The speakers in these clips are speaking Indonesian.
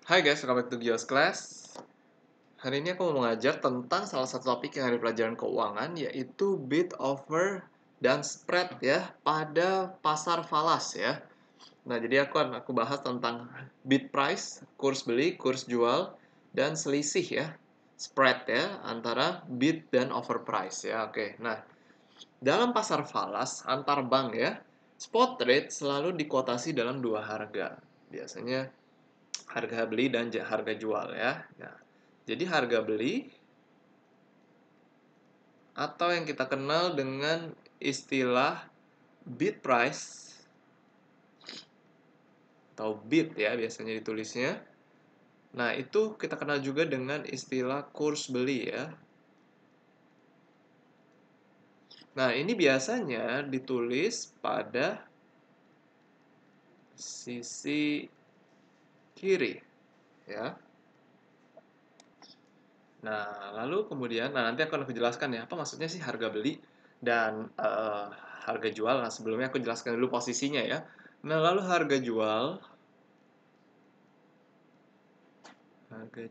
Hai guys, welcome back to Gios Class. Hari ini aku mau mengajar tentang salah satu topik yang ada di pelajaran keuangan, yaitu bid offer dan spread ya pada pasar falas ya. Nah, jadi aku bahas tentang bid price, kurs beli, kurs jual, dan selisih ya, spread ya antara bid dan offer price ya. Oke, nah dalam pasar falas antar bank ya, spot rate selalu dikuotasi dalam dua harga. Biasanya harga beli dan harga jual ya. Nah, jadi harga beli atau yang kita kenal dengan istilah bid price atau bid ya biasanya ditulisnya. Nah, itu kita kenal juga dengan istilah kurs beli ya. Nah, ini biasanya ditulis pada sisi kiri ya. Nah, lalu kemudian, nanti akan aku jelaskan ya, apa maksudnya sih harga beli dan harga jual. Nah, sebelumnya aku jelaskan dulu posisinya ya. Nah, lalu harga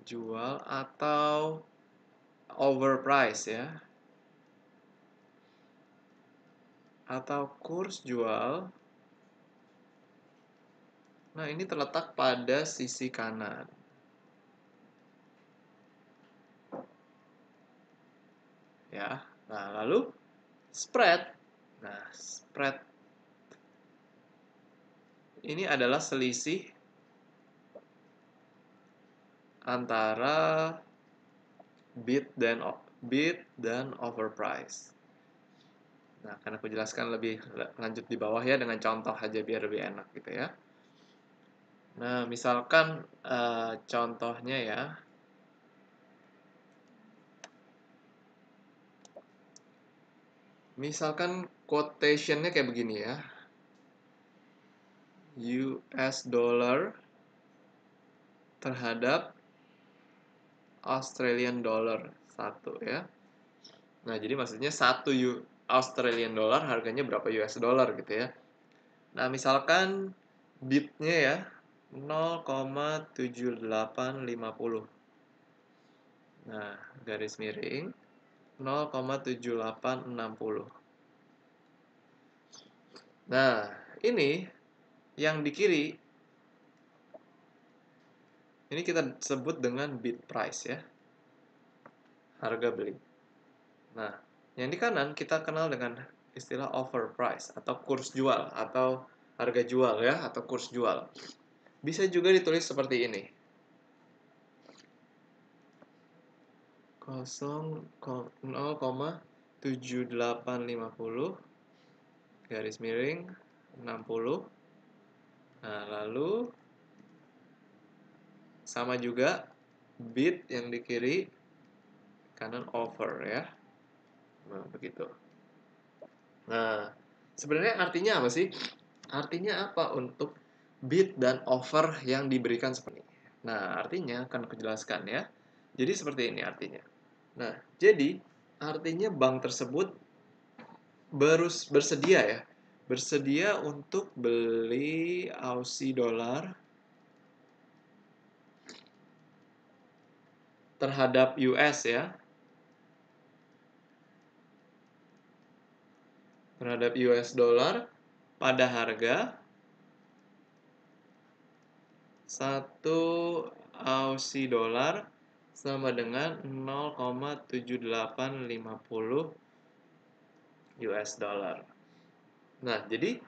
jual atau overprice ya, atau kurs jual. Nah, ini terletak pada sisi kanan. Ya. Nah, lalu spread. Nah, spread ini adalah selisih antara bid dan overprice. Nah, akan aku jelaskan lebih lanjut di bawah ya dengan contoh aja biar lebih enak gitu ya. Nah, misalkan contohnya ya. Misalkan quotation-nya kayak begini ya. US dollar terhadap Australian dollar satu ya. Nah, jadi maksudnya satu Australian dollar harganya berapa US dollar gitu ya. Nah, misalkan bidnya ya 0,7850. Nah, garis miring 0,7860. Nah, ini yang di kiri ini kita sebut dengan bid price ya. Harga beli. Nah, yang di kanan kita kenal dengan istilah offer price atau kurs jual atau harga jual ya atau kurs jual. Bisa juga ditulis seperti ini. 0,7850 garis miring 60. Nah, lalu sama juga bid yang di kiri, kanan offer ya. Nah, begitu. Nah, sebenarnya artinya apa sih? Artinya apa untuk bid dan offer yang diberikan seperti ini? Nah, artinya akan aku jelaskan ya. Jadi seperti ini artinya. Nah, jadi artinya bank tersebut bersedia ya. Bersedia untuk beli Aussie dollar terhadap US ya. Terhadap US dollar pada harga 1 Aussie dollar sama dengan 0,7850 US dollar. Nah, jadi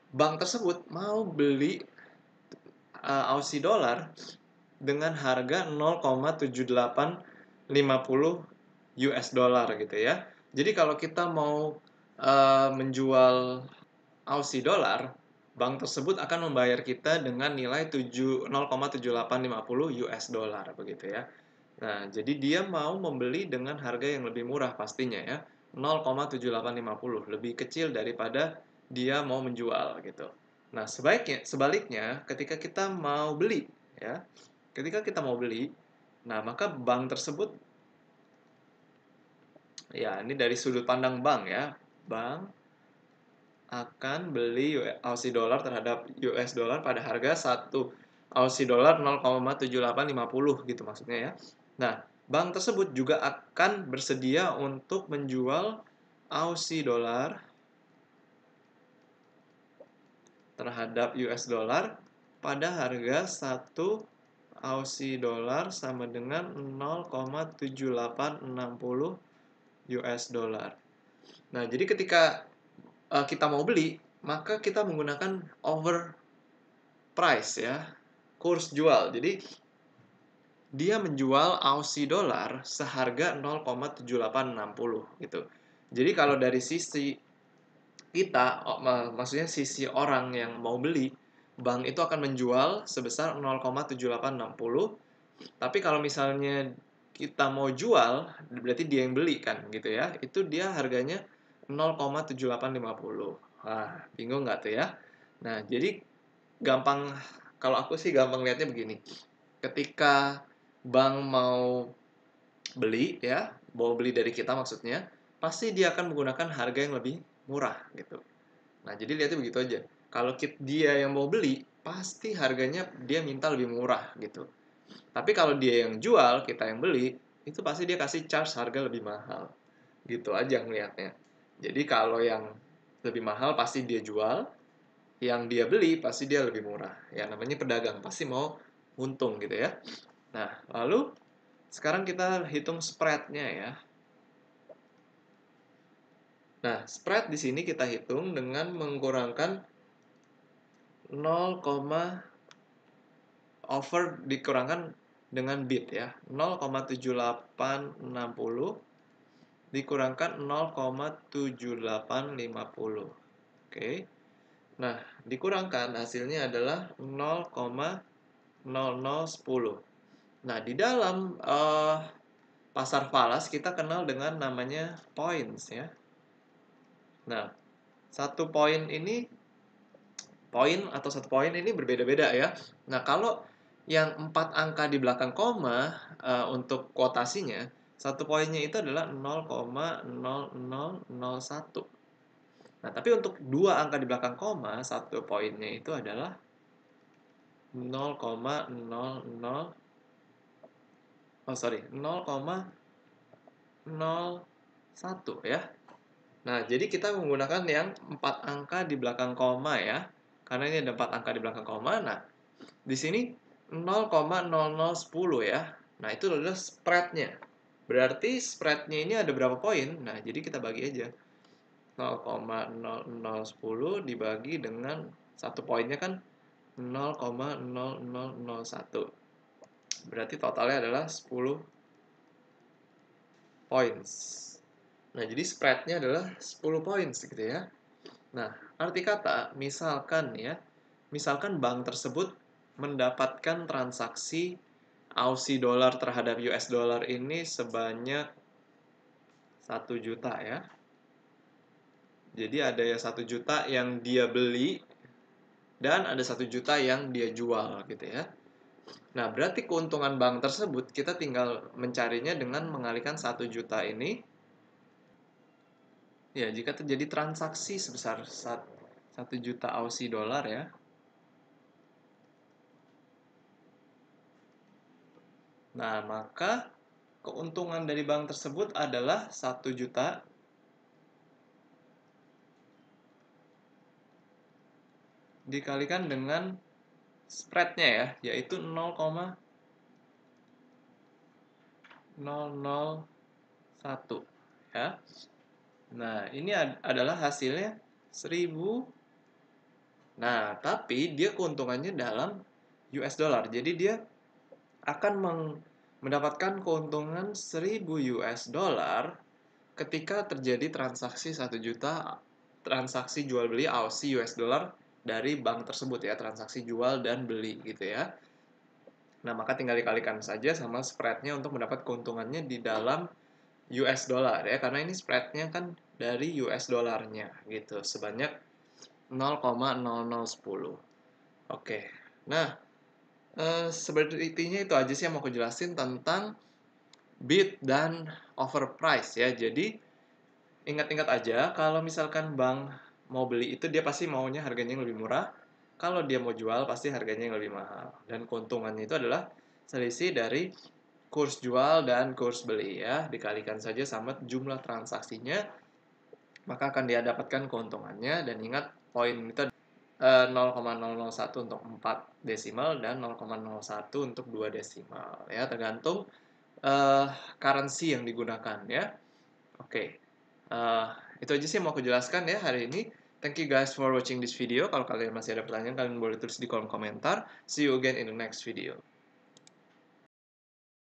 bank tersebut mau beli Aussie dollar dengan harga 0,7850 US dollar gitu ya. Jadi kalau kita mau menjual Aussie dollar, bank tersebut akan membayar kita dengan nilai 0,7850 US dollar begitu ya. Nah, jadi dia mau membeli dengan harga yang lebih murah pastinya ya. 0,7850 lebih kecil daripada dia mau menjual gitu. Nah, sebaliknya ketika kita mau beli ya. Ketika kita mau beli, nah maka bank tersebut ya ini dari sudut pandang bank ya. Bank akan beli Aussie dollar terhadap US dollar pada harga 1 Aussie dollar 0,7850 gitu maksudnya ya. Nah, bank tersebut juga akan bersedia untuk menjual Aussie dollar terhadap US dollar pada harga 1 Aussie dollar sama dengan 0,7860 US dollar. Nah, jadi ketika kita mau beli, maka kita menggunakan over price ya, kurs jual. Jadi dia menjual Aussie dollar seharga 0,7860 gitu. Jadi kalau dari sisi kita, maksudnya sisi orang yang mau beli, bank itu akan menjual sebesar 0,7860. Tapi kalau misalnya kita mau jual, berarti dia yang beli kan gitu ya. Itu dia harganya 0,7850. Wah, bingung nggak tuh ya? Nah, jadi gampang, kalau aku sih gampang lihatnya begini. Ketika bank mau beli ya, mau beli dari kita maksudnya, pasti dia akan menggunakan harga yang lebih murah gitu. Nah, jadi lihatnya begitu aja. Kalau dia yang mau beli, pasti harganya dia minta lebih murah gitu. Tapi kalau dia yang jual, kita yang beli, itu pasti dia kasih charge harga lebih mahal. Gitu aja ngelihatnya. Jadi kalau yang lebih mahal pasti dia jual, yang dia beli pasti dia lebih murah. Ya namanya pedagang, pasti mau untung gitu ya. Nah, lalu sekarang kita hitung spread-nya ya. Nah, spread di sini kita hitung dengan mengkurangkan 0, over dikurangkan dengan bit ya. 0,7860 dikurangkan 0,7850. Oke. Nah, dikurangkan hasilnya adalah 0,0010. Nah, di dalam pasar falas kita kenal dengan namanya points ya. Nah, satu poin ini berbeda-beda ya. Nah, kalau yang 4 angka di belakang koma untuk kuotasinya, satu poinnya itu adalah 0,0001. Nah, tapi untuk 2 angka di belakang koma, satu poinnya itu adalah 0,00 0,01 ya. Nah, jadi kita menggunakan yang 4 angka di belakang koma ya. Karena ini ada 4 angka di belakang koma. Nah, di sini 0,0010 ya. Nah, itu adalah spread-nya. Berarti spread-nya ini ada berapa poin? Nah, jadi kita bagi aja. 0,0010 dibagi dengan satu poinnya kan 0,0001. Berarti totalnya adalah 10 points. Nah, jadi spread-nya adalah 10 points gitu ya. Nah, arti kata misalkan ya, misalkan bank tersebut mendapatkan transaksi Aussie dollar terhadap US dollar ini sebanyak 1 juta ya. Jadi ada ya 1 juta yang dia beli dan ada 1 juta yang dia jual gitu ya. Nah, berarti keuntungan bank tersebut kita tinggal mencarinya dengan mengalihkan 1 juta ini. Ya, jika terjadi transaksi sebesar 1 juta Aussie dollar ya. Nah, maka keuntungan dari bank tersebut adalah 1 juta dikalikan dengan spread-nya ya, yaitu 0,001 ya. Nah, ini adalah hasilnya 1000. Nah, tapi dia keuntungannya dalam US dollar. Jadi dia akan mendapatkan keuntungan 1000 US dollar ketika terjadi transaksi 1 juta transaksi jual beli Aussie US dollar dari bank tersebut ya, transaksi jual dan beli gitu ya. Nah, maka tinggal dikalikan saja sama spread-nya untuk mendapat keuntungannya di dalam US dollar ya, karena ini spread-nya kan dari US dollarnya gitu, sebanyak 0,0010. Oke, nah sepertinya itu aja sih yang mau aku jelasin tentang bid dan overprice ya. Jadi ingat-ingat aja kalau misalkan bank mau beli itu dia pasti maunya harganya yang lebih murah. Kalau dia mau jual pasti harganya yang lebih mahal. Dan keuntungannya itu adalah selisih dari kurs jual dan kurs beli ya. Dikalikan saja sama jumlah transaksinya, maka akan dia dapatkan keuntungannya. Dan ingat poin itu 0,001 untuk 4 desimal dan 0,01 untuk 2 desimal ya, tergantung currency yang digunakan ya. Oke. Eh, itu aja sih yang mau aku jelaskan ya hari ini. Thank you guys for watching this video. Kalau kalian masih ada pertanyaan, kalian boleh tulis di kolom komentar. See you again in the next video.